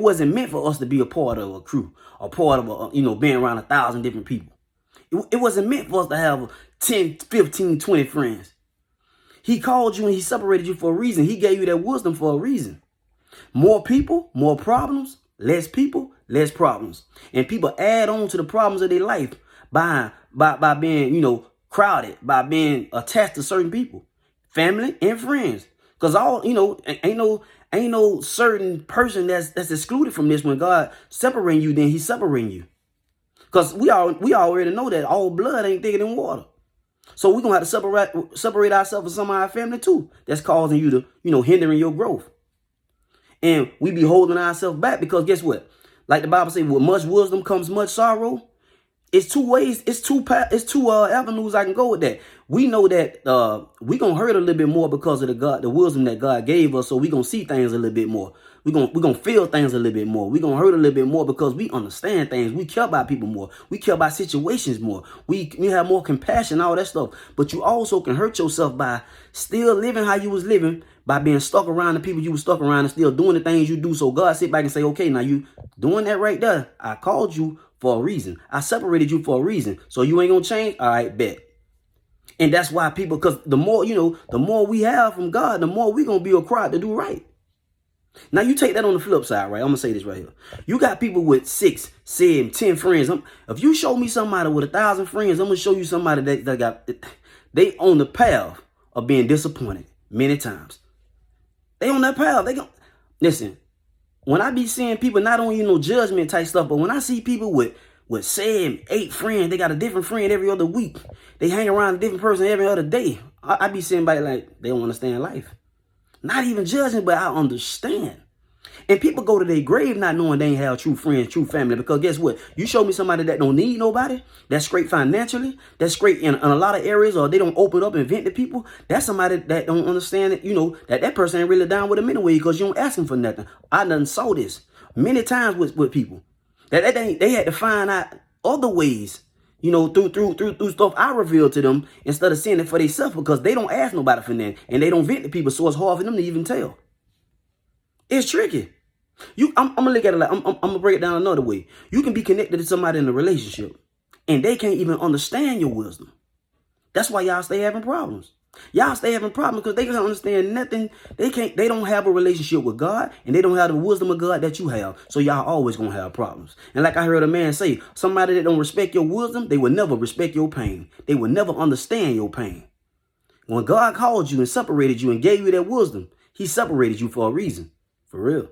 It wasn't meant for us to be a part of a crew, a part of being around 1,000 different people. It wasn't meant for us to have 10, 15, 20 friends. He called you and he separated you for a reason. He gave you that wisdom for a reason. More people, more problems. Less people, less problems. And people add on to the problems of their life by being, crowded, by being attached to certain people, family and friends. Because ain't no certain person that's excluded from this. When God separating you, then he's separating you. Because we already know that all blood ain't thicker than water. So we're going to have to separate ourselves from some of our family too. That's causing you to, hindering your growth. And we be holding ourselves back because guess what? Like the Bible says, with much wisdom comes much sorrow. It's two ways. It's two avenues I can go with that. We know that we gonna hurt a little bit more because of the wisdom that God gave us. So we gonna see things a little bit more. We gonna feel things a little bit more. We gonna hurt a little bit more because we understand things. We care about people more. We care about situations more. We have more compassion, all that stuff. But you also can hurt yourself by still living how you was living, by being stuck around the people you were stuck around and still doing the things you do. So God sit back and say, okay, now you doing that right there. I called you for a reason. I separated you for a reason. So you ain't gonna change? All right, bet. And that's why people, because the more we have from God, the more we gonna be required to do right. Now you take that on the flip side, right? I'm gonna say this right here. You got people with 6, 7, 10 friends. If you show me somebody with 1,000 friends, I'm gonna show you somebody they on the path of being disappointed many times. They on that path. Listen. When I be seeing people, not only judgment type stuff, but when I see people with 7, 8 friends, they got a different friend every other week. They hang around a different person every other day. I be seeing by like they don't understand life. Not even judging, but I understand. And people go to their grave not knowing they ain't have true friends, true family. Because guess what? You show me somebody that don't need nobody, that's great financially, that's great in a lot of areas, or they don't open up and vent to people. That's somebody that don't understand that, that person ain't really down with them anyway because you don't ask them for nothing. I done saw this many times with people. That they had to find out other ways, through stuff I revealed to them instead of seeing it for themselves because they don't ask nobody for nothing and they don't vent to people. So it's hard for them to even tell. It's tricky. I'm gonna look at it like I'm gonna break it down another way. You can be connected to somebody in a relationship, and they can't even understand your wisdom. That's why y'all stay having problems. Y'all stay having problems because they can't understand nothing. They don't have a relationship with God, and they don't have the wisdom of God that you have. So y'all always gonna have problems. And like I heard a man say, somebody that don't respect your wisdom, they will never respect your pain. They will never understand your pain. When God called you and separated you and gave you that wisdom, he separated you for a reason. For real.